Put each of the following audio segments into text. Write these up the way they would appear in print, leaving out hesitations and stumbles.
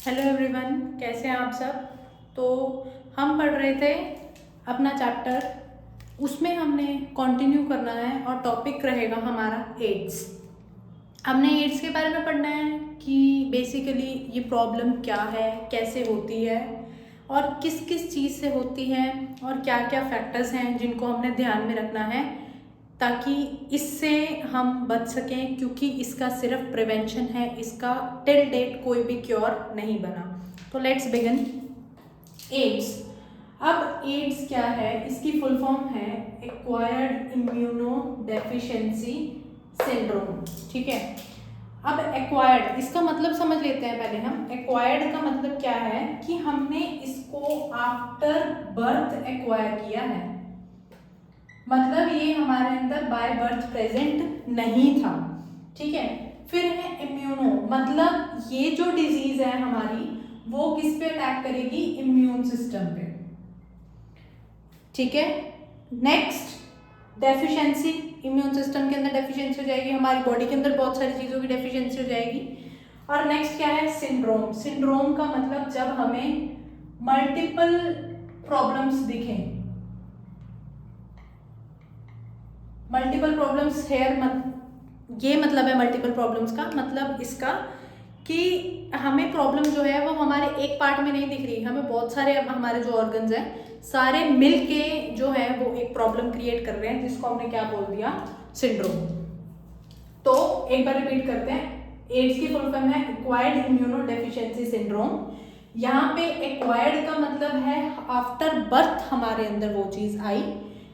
Hello everyone, कैसे हैं आप सब। तो हम पढ़ रहे थे अपना चैप्टर, उसमें हमने कंटिन्यू करना है और टॉपिक रहेगा हमारा एड्स। हमने एड्स के बारे में पढ़ना है कि बेसिकली ये प्रॉब्लम क्या है, कैसे होती है और किस किस चीज़ से होती है और क्या क्या फैक्टर्स हैं जिनको हमने ध्यान में रखना है ताकि इससे हम बच सकें, क्योंकि इसका सिर्फ प्रिवेंशन है, इसका टिल डेट कोई भी क्योर नहीं बना। तो लेट्स बिगिन। एड्स। अब एड्स क्या है, इसकी फुल फॉर्म है एक्वायर्ड इम्यूनो डेफिशिएंसी सिंड्रोम। ठीक है। अब एक्वायर्ड, इसका मतलब समझ लेते हैं पहले हम। एक्वायर्ड का मतलब क्या है कि हमने इसको आफ्टर बर्थ एक्वायर किया है, मतलब ये हमारे अंदर बाय बर्थ प्रेजेंट नहीं था। ठीक है। फिर है इम्यूनो, मतलब ये जो डिजीज है हमारी वो किस पे अटैक करेगी, इम्यून सिस्टम पे। ठीक है। नेक्स्ट डेफिशिएंसी, इम्यून सिस्टम के अंदर डेफिशिएंसी हो जाएगी, हमारी बॉडी के अंदर बहुत सारी चीज़ों की डेफिशिएंसी हो जाएगी। और नेक्स्ट क्या है, सिंड्रोम। सिंड्रोम का मतलब जब हमें मल्टीपल प्रॉब्लम्स दिखें, मल्टीपल प्रॉब्लम्स हेयर ये मतलब है मल्टीपल प्रॉब्लम्स का मतलब इसका कि हमें प्रॉब्लम जो है वो हमारे एक पार्ट में नहीं दिख रही, हमें बहुत सारे हमारे जो ऑर्गन्स हैं सारे मिल के जो है वो एक प्रॉब्लम क्रिएट कर रहे हैं, जिसको हमने क्या बोल दिया, सिंड्रोम। तो एक बार रिपीट करते हैं। एड्स की फुल फॉर्म है एक्वायर्ड इम्यूनो डेफिशिएंसी सिंड्रोम। यहाँ पे एक्वायर्ड का मतलब है आफ्टर बर्थ हमारे अंदर वो चीज़ आई।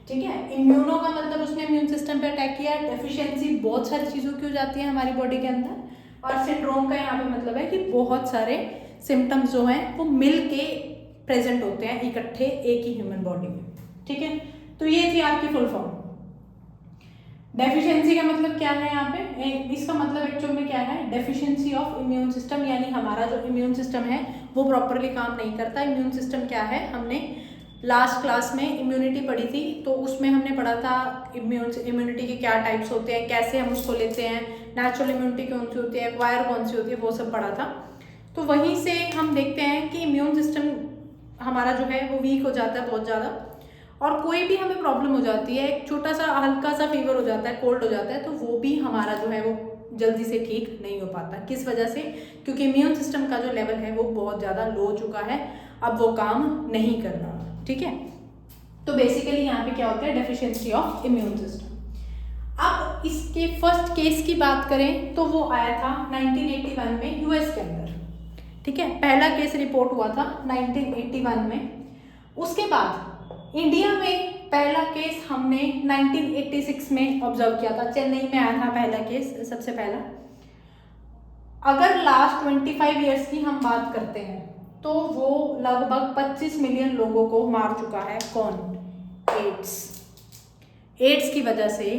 ठीक है। इम्यूनो का मतलब उसने इम्यून सिस्टम पे अटैक किया। डेफिशिएंसी बहुत सारी चीज़ों की हो जाती है हमारी बॉडी के अंदर। और सिंड्रोम का यहाँ पे मतलब है कि बहुत सारे सिम्टम्स जो हैं वो मिल के प्रेजेंट होते हैं इकट्ठे एक ही ह्यूमन बॉडी में। ठीक है। तो ये थी आपकी फुल फॉर्म। डेफिशिएंसी का मतलब क्या है यहाँ पे, इसका मतलब एक्चुअल में क्या है, डेफिशिएंसी ऑफ इम्यून सिस्टम, यानी हमारा जो इम्यून सिस्टम है वो प्रॉपरली काम नहीं करता। इम्यून सिस्टम क्या है, हमने लास्ट क्लास में इम्यूनिटी पढ़ी थी, तो उसमें हमने पढ़ा था इम्यूनिटी के क्या टाइप्स होते हैं, कैसे हम उसको लेते हैं, नेचुरल इम्यूनिटी कौन सी होती है, एक्वायर कौन सी होती है, वो सब पढ़ा था। तो वहीं से हम देखते हैं कि इम्यून सिस्टम हमारा जो है वो वीक हो जाता है बहुत ज़्यादा, और कोई भी हमें प्रॉब्लम हो जाती है, एक छोटा सा हल्का सा फीवर हो जाता है, कोल्ड हो जाता है, तो वो भी हमारा जो है वो जल्दी से ठीक नहीं हो पाता। किस वजह से, क्योंकि इम्यून सिस्टम का जो लेवल है वो बहुत ज़्यादा लो हो चुका है, अब वो काम नहीं कर रहा। ठीक है। तो बेसिकली यहाँ पे क्या होता है, डेफिशिएंसी ऑफ इम्यून सिस्टम। अब इसके फर्स्ट केस की बात करें तो वो आया था 1981 में यूएस के अंदर। ठीक है। पहला केस रिपोर्ट हुआ था 1981 में। उसके बाद इंडिया में पहला केस हमने 1986 में ऑब्जर्व किया था, चेन्नई में आया था पहला केस सबसे पहला। अगर लास्ट 25 ईयर्स की हम बात करते हैं तो वो लगभग 25 मिलियन लोगों को मार चुका है। कौन, एड्स। एड्स की वजह से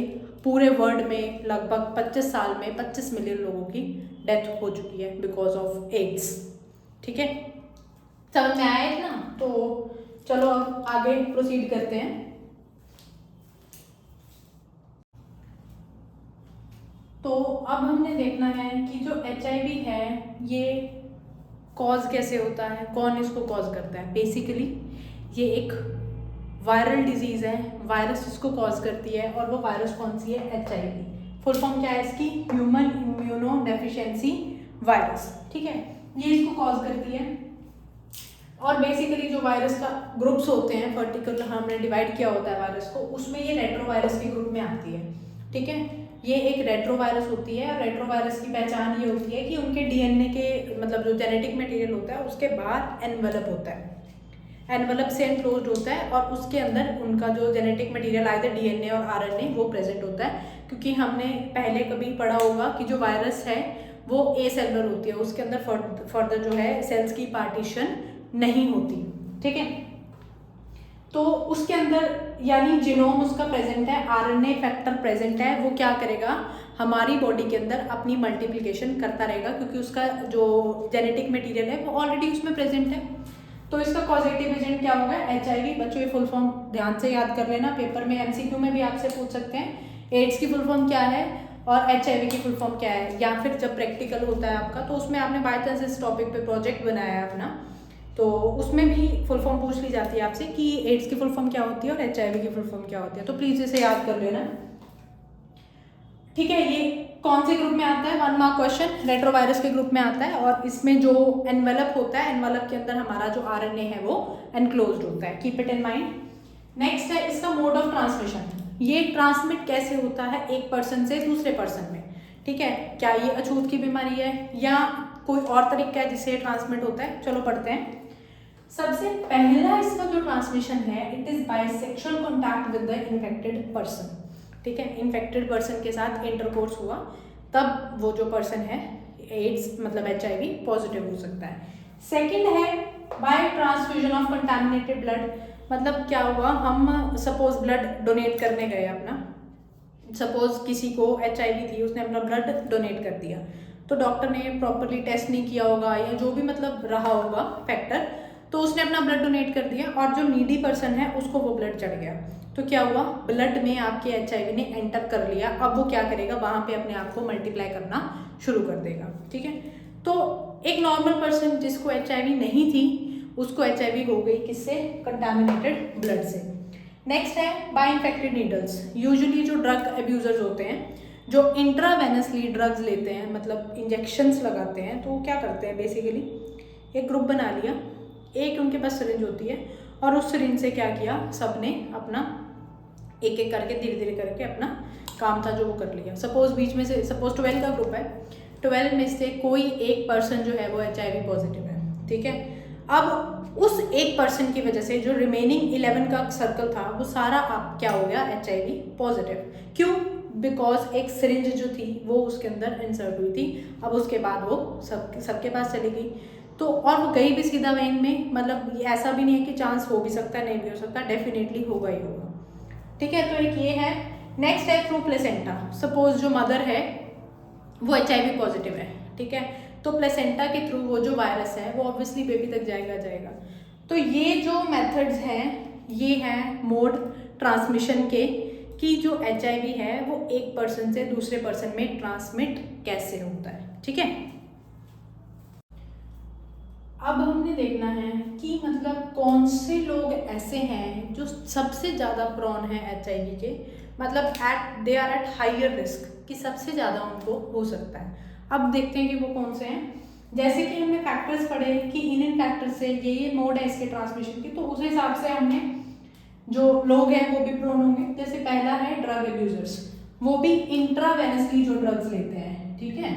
पूरे वर्ल्ड में लगभग 25 साल में 25 मिलियन लोगों की डेथ हो चुकी है बिकॉज ऑफ एड्स। ठीक है। समझ में आया ना। तो चलो अब आगे प्रोसीड करते हैं। तो अब हमने देखना है कि जो HIV है ये कॉज कैसे होता है, कौन इसको कॉज करता है। बेसिकली ये एक वायरल डिजीज़ है, वायरस इसको कॉज करती है, और वो वायरस कौन सी है, HIV। फुल फॉर्म क्या है इसकी, ह्यूमन इम्यूनो डेफिशिएंसी वायरस। ठीक है। ये इसको कॉज करती है। और बेसिकली जो वायरस का ग्रुप्स होते हैं, पर्टिकुलर हमने डिवाइड किया होता है वायरस को, उसमें ये रेट्रोवायरस के ग्रुप में आती है। ठीक है। ये एक रेट्रोवायरस होती है, और रेट्रोवायरस की पहचान ये होती है कि उनके DNA के मतलब जो जेनेटिक मटेरियल होता है उसके बाहर एनवलप होता है, एनवलप से एनक्लोज्ड होता है, और उसके अंदर उनका जो जेनेटिक मटेरियल आइदर DNA और RNA वो प्रेजेंट होता है। क्योंकि हमने पहले कभी पढ़ा होगा कि जो वायरस है वो एसेलुलर होती है, उसके अंदर फर्दर जो है सेल्स की पार्टीशन नहीं होती। ठीक है। तो उसके अंदर यानी जीनोम उसका प्रेजेंट है, RNA फैक्टर प्रेजेंट है, वो क्या करेगा, हमारी बॉडी के अंदर अपनी मल्टीप्लिकेशन करता रहेगा, क्योंकि उसका जो जेनेटिक मटेरियल है वो ऑलरेडी उसमें प्रेजेंट है। तो इसका कॉजेटिव एजेंट क्या होगा, HIV। बच्चों ये फुल फॉर्म ध्यान से याद कर लेना, पेपर में MCQ में भी आपसे पूछ सकते हैं। एड्स की फुल फॉर्म क्या है और HIV की फुल फॉर्म क्या है, या फिर जब प्रैक्टिकल होता है आपका तो उसमें आपने बाय चांस इस टॉपिक पे प्रोजेक्ट बनाया है अपना, तो उसमें भी फुल फॉर्म पूछ ली जाती है आपसे कि एड्स की फुल फॉर्म क्या होती है और HIV की फुल फॉर्म क्या होती है, तो प्लीज़ इसे याद कर लेना। ठीक है, ये कौन से ग्रुप में आता है, 1 मार्क क्वेश्चन, रेट्रोवायरस के ग्रुप में आता है, और इसमें जो एनवेलप होता है, एनवेलप के अंदर हमारा जो RNA है वो एनक्लोज्ड होता है, keep it in mind. Next है इसका मोड ऑफ ट्रांसमिशन, ये ट्रांसमिट कैसे होता है एक पर्सन से दूसरे पर्सन में। ठीक है, क्या ये अछूत की बीमारी है या कोई और तरीका है जिससे ट्रांसमिट होता है, चलो पढ़ते हैं। सबसे पहला इसका जो ट्रांसमिशन है, it is by sexual contact with the infected person. ठीक है, इन्फेक्टेड पर्सन के साथ इंटरकोर्स हुआ तब वो जो पर्सन है एड्स मतलब HIV पॉजिटिव हो सकता है। सेकंड है by transfusion of contaminated blood, मतलब क्या हुआ, हम सपोज ब्लड डोनेट करने गए अपना, सपोज किसी को HIV थी, उसने अपना ब्लड डोनेट कर दिया, तो डॉक्टर ने प्रॉपरली टेस्ट नहीं किया होगा या जो भी मतलब रहा होगा फैक्टर, तो उसने अपना ब्लड डोनेट कर दिया और जो नीडी पर्सन है उसको वो ब्लड चढ़ गया, तो क्या हुआ, ब्लड में आपके HIV ने एंटर कर लिया, अब वो क्या करेगा, वहाँ पे अपने आप को मल्टीप्लाई करना शुरू कर देगा। ठीक है, तो एक नॉर्मल पर्सन जिसको HIV नहीं थी उसको HIV हो गई, किससे, कंटामिनेटेड ब्लड से। नेक्स्ट है बाय इन्फेक्टेड नीडल्स, यूजुअली जो ड्रग अब्यूजर्स होते हैं जो इंट्रावेनसली ड्रग्स लेते हैं, मतलब इंजेक्शंस लगाते हैं, तो वो क्या करते हैं, बेसिकली एक ग्रुप बना लिया, एक उनके पास सिरिंज होती है और उस सिरिंज से क्या किया, सबने अपना एक एक करके धीरे धीरे करके अपना काम था जो वो कर लिया। सपोज बीच में से, सपोज 12 का ग्रुप है, 12 में से कोई एक पर्सन जो है वो HIV पॉजिटिव है। ठीक है, अब उस एक पर्सन की वजह से जो रिमेनिंग 11 का सर्कल था वो सारा आप क्या हो गया, HIV पॉजिटिव। क्यों, बिकॉज एक सिरिंज जो थी वो उसके अंदर इंसर्ट हुई थी, अब उसके बाद वो सबके पास चली गई, तो और वो गई भी सीधा वेन में, मतलब ऐसा भी नहीं है कि चांस हो भी सकता है नहीं भी हो सकता, डेफिनेटली होगा ही होगा। ठीक है, तो एक ये है। नेक्स्ट है थ्रू प्लेसेंटा, सपोज जो मदर है वो HIV पॉजिटिव है, ठीक है, तो प्लेसेंटा के थ्रू वो जो वायरस है वो ऑब्वियसली बेबी तक जाएगा। तो ये जो मेथड्स हैं ये हैं मोड ट्रांसमिशन के, कि जो HIV है वो एक पर्सन से दूसरे पर्सन में ट्रांसमिट कैसे होता है। ठीक है, अब हमने देखना है कि मतलब कौन से लोग ऐसे हैं जो सबसे ज़्यादा प्रोन है HIV के, मतलब they are at higher risk, कि सबसे ज़्यादा उनको हो सकता है। अब देखते हैं कि वो कौन से हैं। जैसे कि हमने फैक्टर्स पढ़े कि इन फैक्टर्स से ये मोड है इसके ट्रांसमिशन की, तो उस हिसाब से हमने जो लोग हैं वो भी प्रोन होंगे। जैसे पहला है ड्रग अब्यूजर्स, वो भी इंट्रावेनसली जो ड्रग्स लेते हैं। ठीक है,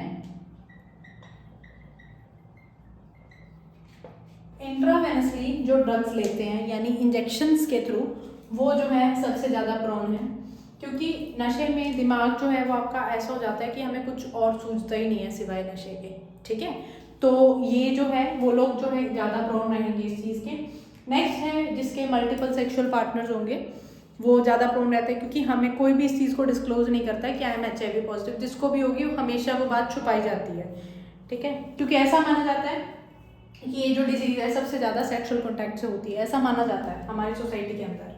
इंट्रावेनसली जो ड्रग्स लेते हैं यानी इंजेक्शंस के थ्रू, वो जो है सबसे ज़्यादा प्रोन है, क्योंकि नशे में दिमाग जो है वो आपका ऐसा हो जाता है कि हमें कुछ और सूझता ही नहीं है सिवाय नशे के। ठीक है, तो ये जो है वो लोग जो है ज़्यादा प्रोन रहेंगे इस चीज़ के। नेक्स्ट है जिसके मल्टीपल सेक्सुअल पार्टनर्स होंगे, वो ज़्यादा प्रोन रहते हैं, क्योंकि हमें कोई भी इस चीज़ को डिस्क्लोज नहीं करता है कि आई एम HIV पॉजिटिव, जिसको भी होगी वो हमेशा वो बात छुपाई जाती है। ठीक है, क्योंकि ऐसा माना जाता है कि ये जो डिजीज़ है सबसे ज़्यादा सेक्सुअल कॉन्टैक्ट से होती है, ऐसा माना जाता है हमारी सोसाइटी के अंदर।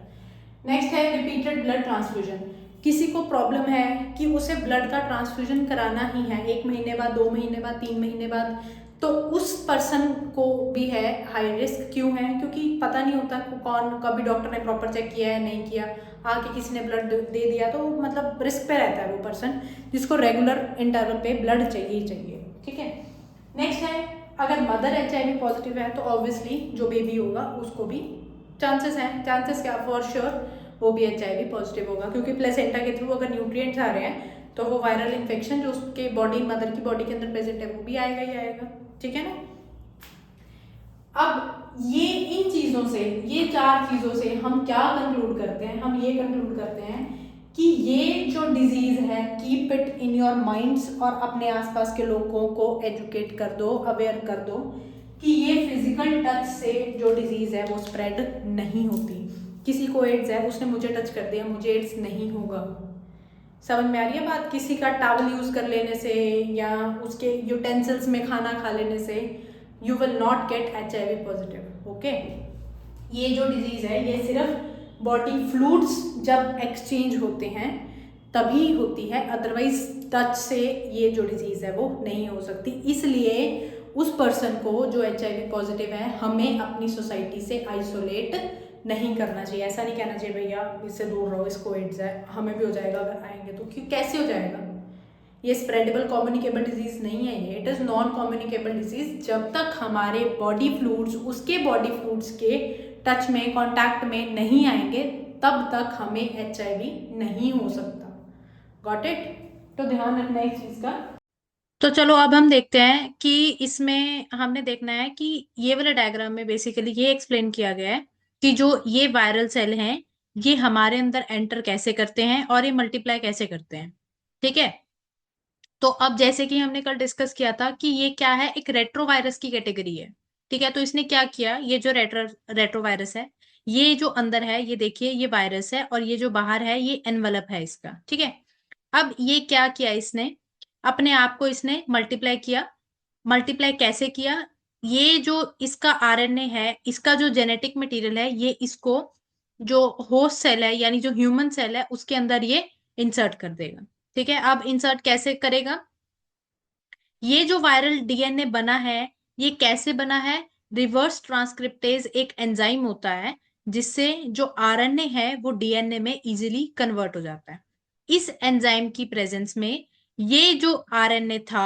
नेक्स्ट है रिपीटेड ब्लड ट्रांसफ्यूजन, किसी को प्रॉब्लम है कि उसे ब्लड का ट्रांसफ्यूजन कराना ही है, 1 महीने बाद, 2 महीने बाद, 3 महीने बाद, तो उस पर्सन को भी है हाई रिस्क। क्यों है, क्योंकि पता नहीं होता कौन, कभी डॉक्टर ने प्रॉपर चेक किया है नहीं किया, आके किसी ने ब्लड दे दिया, तो मतलब रिस्क पे रहता है वो पर्सन, जिसको रेगुलर इंटरवल पे ब्लड चाहिए ही चाहिए। ठीक है, नेक्स्ट है अगर मदर HIV पॉजिटिव है तो ऑब्वियसली जो बेबी होगा उसको भी चांसेस क्या, फॉर श्योर वो भी HIV पॉजिटिव होगा, क्योंकि प्लेसेंटा के थ्रू अगर न्यूट्रिएंट्स आ रहे हैं तो वो वायरल इन्फेक्शन जो उसके मदर की बॉडी के अंदर प्रेजेंट है वो भी आएगा ही आएगा। ठीक है ना, अब ये इन चीज़ों से, ये 4 चीज़ों से हम क्या कंक्लूड करते हैं, हम ये कंक्लूड करते हैं कि ये जो डिजीज़ है, keep it in your minds, और अपने आसपास के लोगों को एजुकेट कर दो, अवेयर कर दो कि ये फिजिकल टच से जो डिजीज़ है वो स्प्रेड नहीं होती। किसी को एड्स है, उसने मुझे टच कर दिया, मुझे एड्स नहीं होगा। समझ में आ रही है बात, किसी का टॉवल यूज़ कर लेने से या उसके यूटेंसिल्स में खाना खा लेने से you will not gate HIV positive. Okay, ये जो डिजीज़ है ये सिर्फ बॉडी फ्लूइड्स जब एक्सचेंज होते हैं तभी होती है, अदरवाइज टच से ये जो डिजीज़ है वो नहीं हो सकती। इसलिए उस पर्सन को जो HIV पॉजिटिव है हमें अपनी सोसाइटी से आइसोलेट नहीं करना चाहिए। ऐसा नहीं कहना चाहिए भैया इससे दूर रहो, इसको एड्स है, हमें भी हो जाएगा अगर आएंगे तो। क्यों, कैसे हो जाएगा? ये स्प्रेडेबल कम्युनिकेबल डिजीज़ नहीं है, ये it is non communicable disease. जब तक हमारे बॉडी फ्लूइड्स उसके बॉडी फ्लूइड्स के टच में, कांटेक्ट में नहीं आएंगे, तब तक हमें HIV नहीं हो सकता। Got it? तो ध्यान रखना इस चीज़ का। तो चलो अब हम देखते हैं कि इसमें हमने देखना है कि ये वाले डायग्राम में बेसिकली ये एक्सप्लेन किया गया है कि जो ये वायरल सेल हैं ये हमारे अंदर एंटर कैसे करते हैं और ये मल्टीप्लाई कैसे करते हैं। ठीक है, तो अब जैसे कि हमने कल डिस्कस किया था कि ये क्या है, एक रेट्रोवायरस की कैटेगरी है। ठीक है, तो इसने क्या किया, ये जो रेट्रोवायरस है, ये जो अंदर है ये देखिए ये वायरस है और ये जो बाहर है ये एनवलप है इसका। ठीक है, अब ये क्या किया, इसने अपने आप को इसने मल्टीप्लाई किया। मल्टीप्लाई कैसे किया, ये जो इसका आरएनए है, इसका जो जेनेटिक मटेरियल है, ये इसको जो होस्ट सेल है यानी जो ह्यूमन सेल है उसके अंदर ये इंसर्ट कर देगा। ठीक है, अब इंसर्ट कैसे करेगा, ये जो वायरल डीएनए बना है ये कैसे बना है, रिवर्स ट्रांसक्रिप्टेज एक एंजाइम होता है जिससे जो आरएनए है वो डीएनए में इजीली कन्वर्ट हो जाता है। इस एंजाइम की प्रेजेंस में ये जो आरएनए था,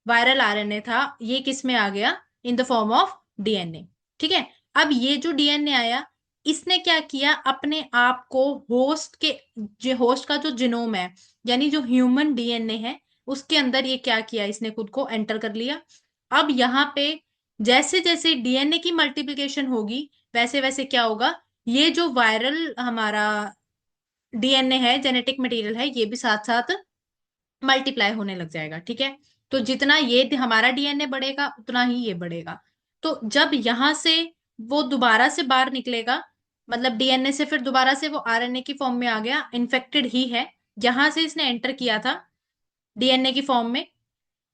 वायरल आरएनए था, ये किस में आ गया, in the form of DNA. ठीक है, अब ये जो डीएनए आया इसने क्या किया, अपने आप को होस्ट का जो जिनोम है यानी जो ह्यूमन डीएनए है उसके अंदर ये क्या किया, इसने खुद को एंटर कर लिया। अब यहाँ पे जैसे जैसे डीएनए की मल्टीप्लिकेशन होगी वैसे वैसे क्या होगा, ये जो वायरल हमारा डीएनए है, जेनेटिक मटेरियल है, ये भी साथ साथ मल्टीप्लाई होने लग जाएगा। ठीक है, तो जितना ये हमारा डीएनए बढ़ेगा उतना ही ये बढ़ेगा। तो जब यहां से वो दोबारा से बाहर निकलेगा, मतलब डीएनए से फिर दोबारा से वो आरएनए की फॉर्म में आ गया, इन्फेक्टेड ही है, जहां से इसने एंटर किया था डीएनए की फॉर्म में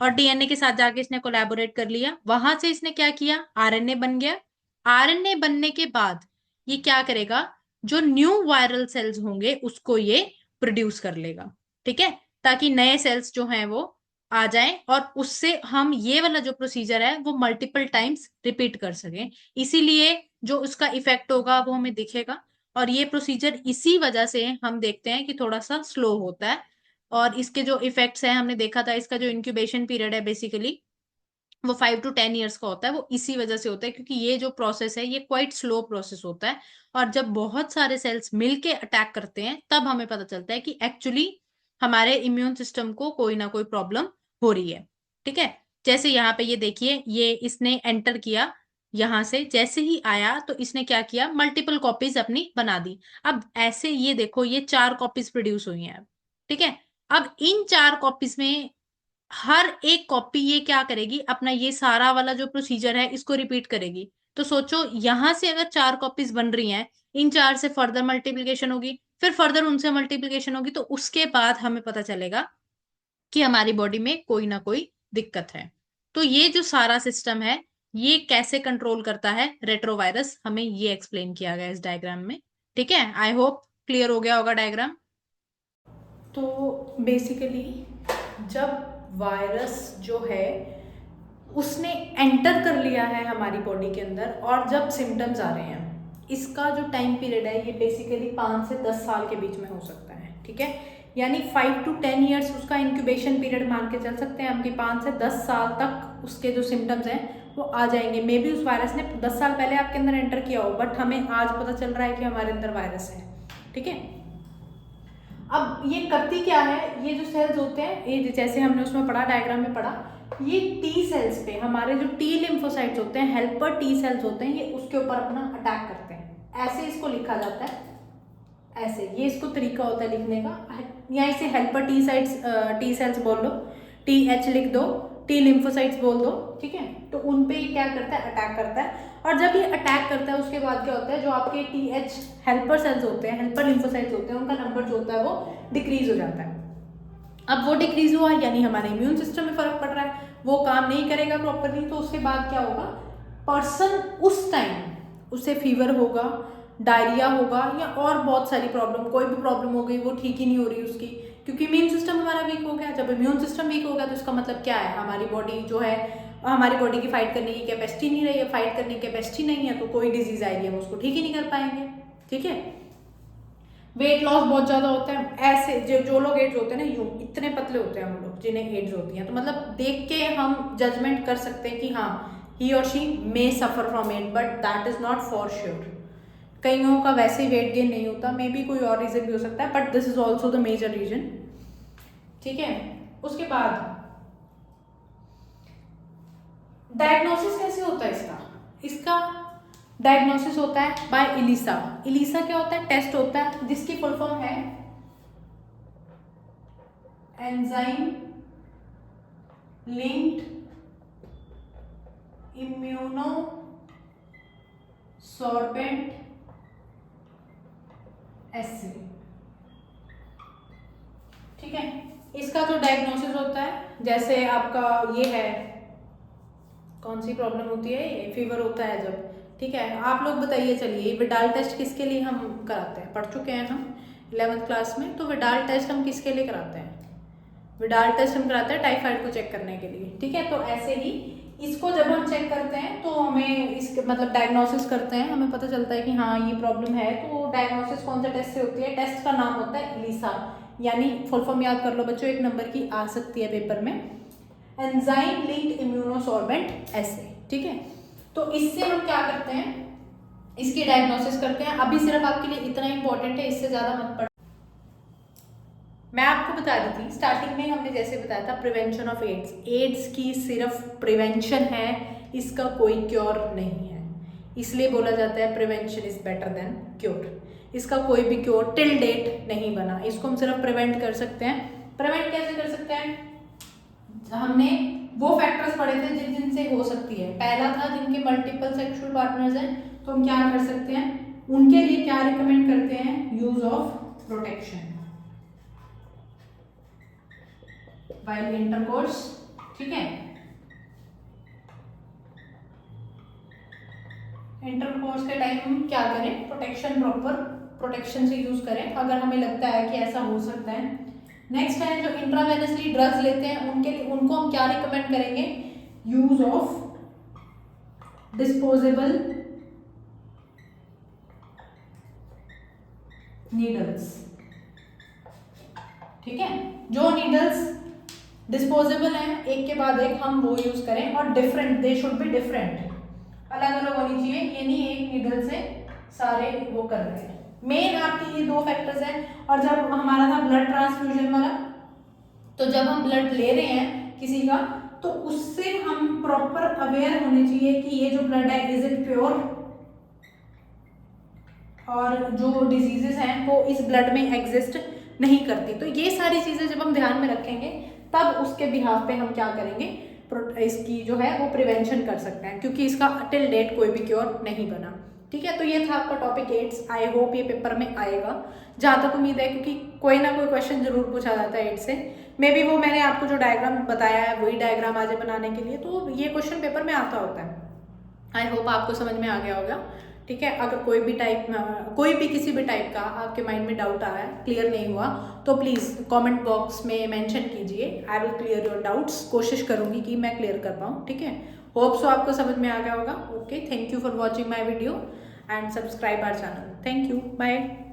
और डीएनए के साथ जाके इसने कोलैबोरेट कर लिया, वहां से इसने क्या किया, आरएनए बन गया। आरएनए बनने के बाद ये क्या करेगा, जो न्यू वायरल सेल्स होंगे उसको ये प्रोड्यूस कर लेगा। ठीक है, ताकि नए सेल्स जो हैं वो आ जाएं और उससे हम ये वाला जो प्रोसीजर है वो मल्टीपल टाइम्स रिपीट कर सकें। इसीलिए जो उसका इफेक्ट होगा वो हमें दिखेगा और ये प्रोसीजर इसी वजह से हम देखते हैं कि थोड़ा सा स्लो होता है। और इसके जो इफेक्ट्स हैं हमने देखा था, इसका जो इंक्यूबेशन पीरियड है बेसिकली वो 5 to 10 years का होता है। वो इसी वजह से होता है क्योंकि ये जो प्रोसेस है ये क्वाइट स्लो प्रोसेस होता है और जब बहुत सारे सेल्स मिलके अटैक करते हैं तब हमें पता चलता है कि एक्चुअली हमारे इम्यून सिस्टम को कोई ना कोई प्रॉब्लम हो रही है। ठीक है, जैसे यहाँ पे ये देखिए, ये इसने एंटर किया, यहां से जैसे ही आया तो इसने क्या किया, मल्टीपल कॉपीज अपनी बना दी। अब ऐसे ये देखो ये 4 कॉपीज प्रोड्यूस हुई हैं। ठीक है, अब इन 4 कॉपीज में हर एक कॉपी ये क्या करेगी, अपना ये सारा वाला जो प्रोसीजर है इसको रिपीट करेगी। तो सोचो यहां से अगर 4 कॉपीज बन रही हैं, इन 4 से फर्दर मल्टीप्लिकेशन होगी, फिर फर्दर उनसे मल्टीप्लिकेशन होगी, तो उसके बाद हमें पता चलेगा कि हमारी बॉडी में कोई ना कोई दिक्कत है। तो ये जो सारा सिस्टम है ये कैसे कंट्रोल करता है रेट्रोवायरस, हमें ये एक्सप्लेन किया गया इस डायग्राम में। ठीक है, आई होप क्लियर हो गया होगा डायग्राम। तो बेसिकली जब वायरस जो है उसने एंटर कर लिया है हमारी बॉडी के अंदर और जब सिम्टम्स आ रहे हैं, इसका जो टाइम पीरियड है ये बेसिकली 5 से 10 साल के बीच में हो सकता है। ठीक है, यानी 5 to 10 years उसका इंक्यूबेशन पीरियड मान के चल सकते हैं हम कि 5 से 10 साल तक उसके जो सिम्टम्स हैं वो आ जाएंगे। मे बी उस वायरस ने 10 साल पहले आपके अंदर एंटर किया हो, बट हमें आज पता चल रहा है कि हमारे अंदर वायरस है। ठीक है, अब ये करती क्या है, ये जो सेल्स होते हैं, ये जैसे हमने उसमें पढ़ा, डायग्राम में पढ़ा, ये टी सेल्स पे हमारे जो टी लिम्फोसाइट्स होते हैं, हेल्पर टी सेल्स होते हैं, ये उसके ऊपर अपना अटैक करते हैं। ऐसे इसको लिखा जाता है, ऐसे ये इसको तरीका होता है लिखने का, या इसे हेल्पर टी सेल्स बोल लो, TH लिख दो, टी लिम्फोसाइट्स बोल दो। ठीक है, तो उन पे ये क्या करता है, अटैक करता है। और जब ये अटैक करता है उसके बाद क्या होता है, जो आपके TH हेल्पर सेल्स होते हैं, हेल्पर लिम्फोसाइट्स होते हैं, उनका नंबर जो होता है वो डिक्रीज हो जाता है। अब वो डिक्रीज हुआ यानी हमारे इम्यून सिस्टम में फर्क पड़ रहा है, वो काम नहीं करेगा प्रॉपरली, तो उसके बाद क्या होगा, पर्सन उस टाइम उसे फीवर होगा, डायरिया होगा या और बहुत सारी प्रॉब्लम, कोई भी प्रॉब्लम हो गई वो ठीक ही नहीं हो रही उसकी, क्योंकि इम्यून सिस्टम हमारा वीक हो गया। जब इम्यून सिस्टम वीक हो गया तो इसका मतलब क्या है, हमारी बॉडी जो है, हमारी बॉडी की फाइट करने की कैपेसिटी नहीं रही है, फाइट करने की कैपेसिटी नहीं है तो कोई डिजीज आएगी हम उसको ठीक ही नहीं कर पाएंगे। ठीक है, वेट लॉस बहुत ज़्यादा होता है। ऐसे जो लोग एड्स होते हैं ना, यूँ इतने पतले होते हैं हम लोग जिन्हें एड्स होती हैं, तो मतलब देख के हम जजमेंट कर सकते हैं कि हाँ ही और she may suffer from it, but that is not for sure. कईयों का वैसे ही वेट गेन नहीं होता, मे बी कोई और रीज़न भी हो सकता है, but this is also the major reason. ठीक है, उसके बाद डायग्नोसिस कैसे होता है इसका डायग्नोसिस होता है बाय इलिसा। इलिसा क्या होता है, टेस्ट होता है जिसकी फुल फॉर्म है एंजाइम लिंक्ड इम्यूनो सॉर्बेंट एसे। ठीक है, इसका जो डायग्नोसिस होता है, जैसे आपका ये है, कौन सी प्रॉब्लम होती है, ये फीवर होता है जब, ठीक है, आप लोग बताइए। चलिए, विडाल टेस्ट किसके लिए हम कराते हैं, पढ़ चुके हैं हम 11th क्लास में, तो विडाल टेस्ट हम किसके लिए कराते हैं, विडाल टेस्ट हम कराते हैं टाइफाइड को चेक करने के लिए। ठीक है, तो ऐसे ही इसको जब हम चेक करते हैं तो हमें इसके मतलब डायग्नोसिस करते हैं, हमें पता चलता है कि हाँ ये प्रॉब्लम है। तो डायग्नोसिस कौन सा टेस्ट से होती है, टेस्ट का नाम होता है इलिसा, यानी फुल फॉर्म याद कर लो बच्चों, 1 नंबर की आ सकती है पेपर में, एंजाइम लिंक्ड इम्यूनोसॉर्बेंट एसे। ठीक है, तो इससे हम क्या करते हैं, इसकी डायग्नोसिस करते हैं। अभी सिर्फ आपके लिए इतना इंपॉर्टेंट है, इससे ज़्यादा मत पढ़। मैं आपको बता रही थी स्टार्टिंग में, हमने जैसे बताया था प्रिवेंशन ऑफ एड्स, एड्स की सिर्फ प्रिवेंशन है, इसका कोई क्योर नहीं है, इसलिए बोला जाता है prevention is better than cure. इसका कोई भी क्योर टिल डेट नहीं बना, इसको हम सिर्फ प्रिवेंट कर सकते हैं। प्रिवेंट कैसे कर सकते हैं, हमने वो फैक्टर्स पढ़े थे जिन जिनसे हो सकती है। पहला था जिनके मल्टीपल सेक्सुअल पार्टनर्स हैं, तो हम क्या कर सकते हैं, उनके लिए क्या रिकमेंड करते हैं, use of protection while intercourse. ठीक है, इंटरकोर्स के टाइम हम क्या करें, प्रोटेक्शन, प्रॉपर प्रोटेक्शन से यूज करें अगर हमें लगता है कि ऐसा हो सकता है। नेक्स्ट है जो इंट्रावेनसली ड्रग्स लेते हैं उनके लिए, उनको हम क्या रिकमेंड करेंगे, यूज ऑफ डिस्पोजेबल नीडल्स। ठीक है, जो नीडल्स डिस्पोजेबल हैं एक के बाद एक हम वो यूज करें, और different, they should be different, अलग अलग होनी चाहिए, ये नहीं एक नीडल से सारे वो कर रहे हैं। मेन आपके ये 2 फैक्टर्स हैं। और जब हमारा था ब्लड ट्रांसफ्यूजन वाला, तो जब हम ब्लड ले रहे हैं किसी का, तो उससे हम प्रॉपर अवेयर होने चाहिए कि ये जो ब्लड है इज इट प्योर, और जो डिजीजेस हैं वो इस ब्लड में एग्जिस्ट नहीं करती। तो ये सारी चीजें जब हम ध्यान में रखेंगे तब उसके बिहाफ पे हम क्या करेंगे, इसकी जो है वो प्रिवेंशन कर सकते हैं, क्योंकि इसका टिल डेट कोई भी क्योर नहीं बना। ठीक है, तो ये था आपका टॉपिक एड्स। आई होप ये पेपर में आएगा, जहाँ तक उम्मीद है, क्योंकि कोई ना कोई क्वेश्चन जरूर पूछा जाता है एड्स से। मे बी वो मैंने आपको जो डायग्राम बताया है वही डायग्राम आज बनाने के लिए, तो ये क्वेश्चन पेपर में आता होता है। आई होप आपको समझ में आ गया होगा। ठीक है, अगर कोई भी किसी भी टाइप का आपके माइंड में डाउट आ रहा है, क्लियर नहीं हुआ, तो प्लीज़ कमेंट बॉक्स में मेंशन कीजिए, I will clear your doubts. कोशिश करूंगी कि मैं क्लियर कर पाऊँ। ठीक है, होप सो आपको समझ में आ गया होगा। Okay, thank you for watching my video and subscribe our channel. Thank you, bye.